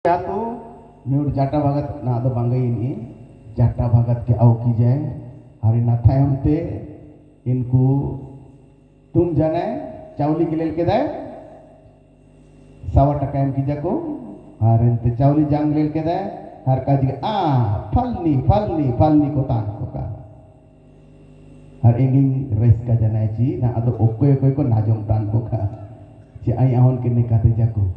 तो म्यूट जाटा भगत ना दो बांगे इन्हीं जाटा भगत के आओ की जाए हरी ना था हमते इनको तुम जाने चावली के लेल के दाए 100 टका की जाको हर इनते चावली जांग लेल के दाए हर काजी फलनी फलनी फलनी को तान को का हर इंगिंग रेस का जाने ची ना अदो ओको ओको को नाजों तान को का ची आई आहन के निकाते जाको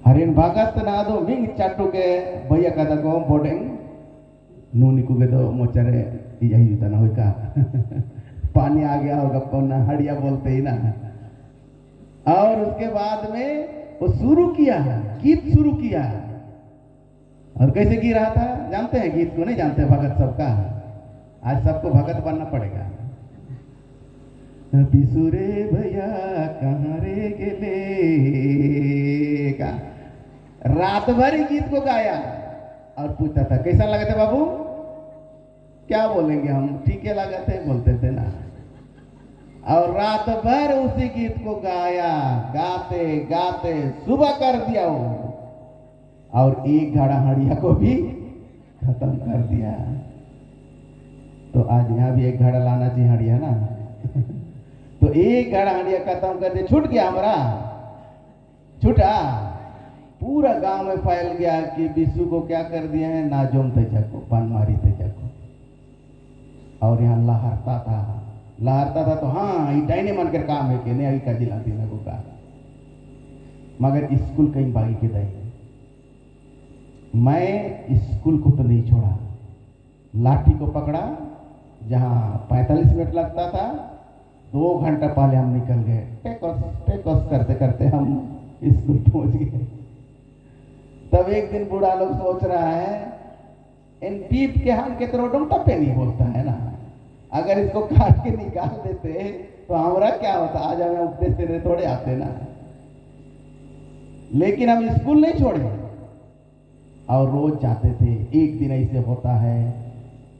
हरिन भागत ना दो मिंग चाटू के भैया का को बोर्डिंग नूनी को दो मोचरे यही जुता ना होगा पानी आ गया होगा पन्ना हड़िया बोलते ही ना और उसके बाद में वो शुरू किया गीत शुरू किया और कैसे गी रहा था जानते हैं गीत को नहीं जानते भगत सबका आज सबको भगत बनना पड़ेगा बिसुरे भैया कहाँ रे गेले का रात भर ही गीत को गाया और पूछता था कैसा लगा था बाबू क्या बोलेंगे हम ठीक है लगा थे बोलते थे ना और रात भर उसी गीत को गाया गाते गाते सुबह कर दिया वो और एक घड़ा हड़िया को भी खत्म कर दिया तो आज यहाँ भी एक घड़ा लाना चाहिए हड़िया ना तो एक घड़ा हड़िया खत्म कर दिया छूट गया हमारा छूटा पूरा गांव में फैल गया कि विशु को क्या कर दिया है नाजोम तेजा को पानमारी तेजा को और यहाँ लहरता था तो हाँ ये डाइने मन कर काम है कि नहीं अभी का जिला देना को का मगर स्कूल कहीं बागी के दाई मैं स्कूल को तो नहीं छोड़ा लाठी को पकड़ा जहाँ 45 मिनट लगता था 2 घंटा पहले हम निकल गए टेकॉस करते करते हम स्कूल पहुंच गए तब एक दिन बूढ़ा लोग सोच रहा है इन पीप के हम के तरह टप्पे नहीं बोलता है ना अगर इसको काट के निकाल देते तो हमारा क्या होता आज हमें उपदेश देने थोड़े आते ना लेकिन हम स्कूल नहीं छोड़े और रोज जाते थे एक दिन ऐसे होता है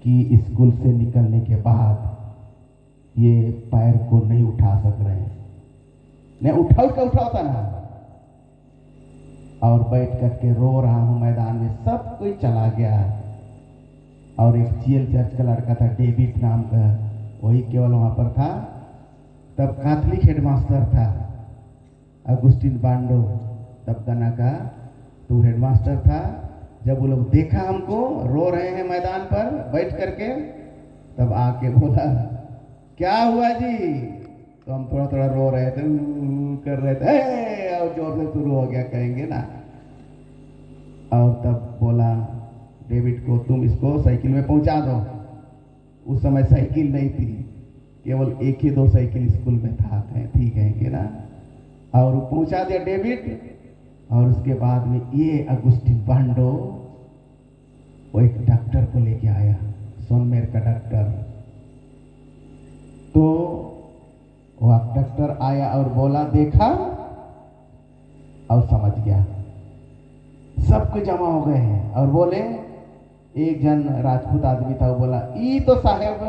कि स्कूल से निकलने के बाद ये पैर को नहीं उठा सक रहे हैं नहीं उठाता ना और बैठ करके रो रहा हूं मैदान में सब कोई चला गया और एक जीएल चर्च का लड़का था डेविड नाम का वही केवल वहां पर था तब कैथलिक हेडमास्टर था अगुस्टिन बांडो तब गना का तो हेडमास्टर था जब वो लोग देखा हमको रो रहे हैं मैदान पर बैठ करके तब आके बोला क्या हुआ जी तो हम थोड़ा थोड़ा रो रहे थे कर रहे थे और जोर से शुरू हो गया कहेंगे ना और तब बोला डेविड को तुम इसको साइकिल में पहुंचा दो उस समय साइकिल नहीं थी केवल 1 ही 2 साइकिल स्कूल में था ठीक कहेंगे ना और वो पहुंचा दिया डेविड और उसके बाद में ये अगुस्टिन बांडो वो एक डॉक्टर को लेके आया सोनमेर का डॉक्टर तो वो डॉक्टर आया और बोला देखा और समझ गया सबको जमा हो गए हैं और बोले एक जन राजपूत आदमी था वो बोला ई तो साहेब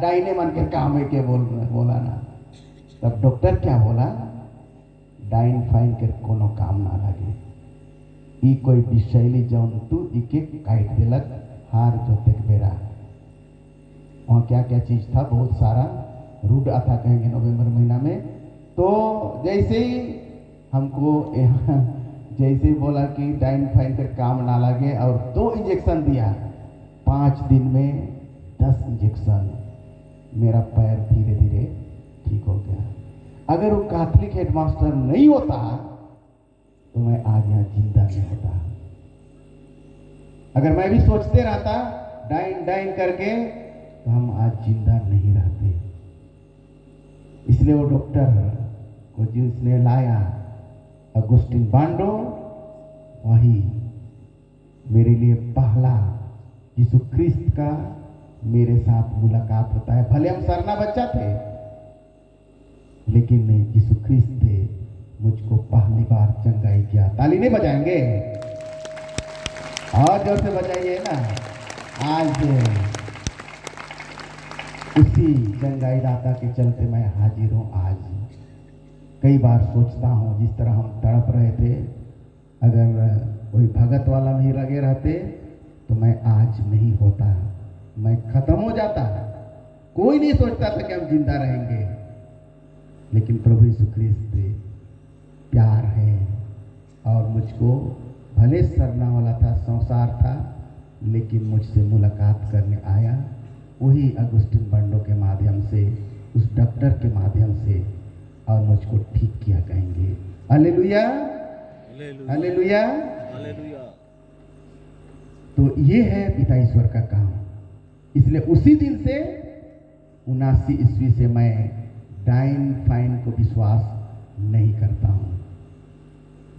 डाइने मन के काम है के बोला ना तब डॉक्टर क्या बोला डाइन फाइन के कोनो काम ना लगे ई कोई विषैली जंतु इके काट दिलक हार जोते बेरा वहाँ क्या क्या चीज था बहुत सारा रूड आता कहेंगे नवंबर महीना में तो जैसे ही हमको जैसे ही बोला कि डाइन फाइन कर काम ना लगे और 2 इंजेक्शन दिया 5 दिन में 10 इंजेक्शन मेरा पैर धीरे धीरे ठीक हो गया अगर वो कैथलिक हेडमास्टर नहीं होता तो मैं आज यहाँ जिंदा नहीं होता अगर मैं भी सोचते रहता डाइन डाइन करके तो हम आज जिंदा नहीं रहते इसलिए वो डॉक्टर को जिसने लाया अगुस्टिन बांडो वही मेरे लिए पहला यीशु ख्रिस्त का मेरे साथ मुलाकात होता है भले हम सरना बच्चा थे लेकिन यीशु ख्रिस्त थे मुझको पहली बार चंगाई किया ताली नहीं बजाएंगे और जोर से बजाइए ना आज उसी चंगाई दाता के चलते मैं हाजिर हूं आज कई बार सोचता हूं जिस तरह हम तड़प रहे थे अगर वही भगत वाला में ही लगे रहते तो मैं आज नहीं होता, मैं खत्म हो जाता। कोई नहीं सोचता था कि हम जिंदा रहेंगे, लेकिन प्रभु यीशु ख्रिस्त प्यार है और मुझको भले सरना वाला था, संसार था, लेकिन मुझसे मुलाकात करने आया। वही अगुस्टिन बंडो के माध्यम से, उस डॉक्टर के माध्यम से, और मुझको ठीक किया कहेंगे। Hallelujah, hallelujah, hallelujah. तो ये है पिता ईश्वर का काम। इसलिए उसी दिन से 79 ईस्वी से मैं डाइन फाइन को विश्वास नहीं करता हूं।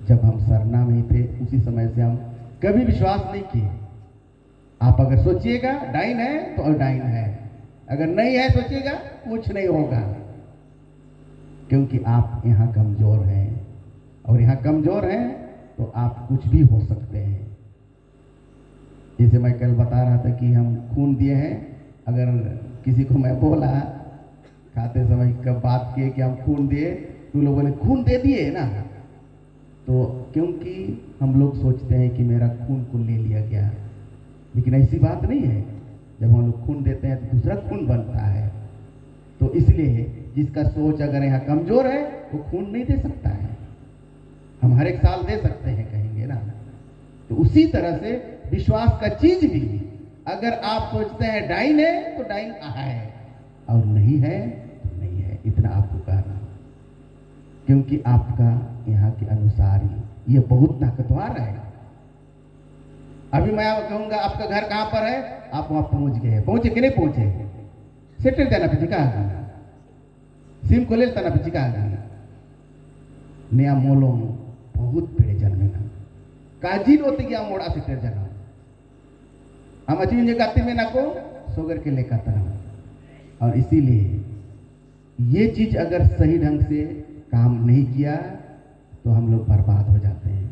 जब हम सरना में ही थे उसी समय से हम कभी विश्वास नहीं किए। आप अगर सोचिएगा डाइन है तो डाइन है, अगर नहीं है सोचिएगा कुछ नहीं होगा, क्योंकि आप यहाँ कमजोर हैं, और यहाँ कमजोर हैं तो आप कुछ भी हो सकते हैं। जैसे मैं कल बता रहा था कि हम खून दिए हैं, अगर किसी को मैं बोला खाते समय कब बात किए कि हम खून दिए, तो लोग बोले खून दे दिए ना, तो क्योंकि हम लोग सोचते हैं कि मेरा खून को ले लिया गया, लेकिन ऐसी बात नहीं है। जब हम लोग खून देते हैं तो दूसरा खून बनता है। तो इसलिए जिसका सोच अगर यहाँ कमजोर है वो खून नहीं दे सकता है। हम हर एक साल दे सकते हैं कहेंगे ना। तो उसी तरह से विश्वास का चीज भी, अगर आप सोचते हैं डाइन है तो डाइन है, और नहीं है तो नहीं है, इतना आपको कहना, क्योंकि आपका यहाँ के अनुसार ही ये बहुत ताकतवर है। अभी मैं कहूंगा आपका घर कहां पर है, आप वहां पहुंच गए, पहुंचे कि नहीं पहुंचे, सेटल जाना पे चिका सिम को ले तना पे चिका नया मोलो बहुत पेड़े जन्मे ना काजी होते गया मोड़ा सेटल जाना हम अची मुझे गाते में ना को सोगर के लेकर तरह। और इसीलिए ये चीज अगर सही ढंग से काम नहीं किया तो हम लोग बर्बाद हो जाते हैं।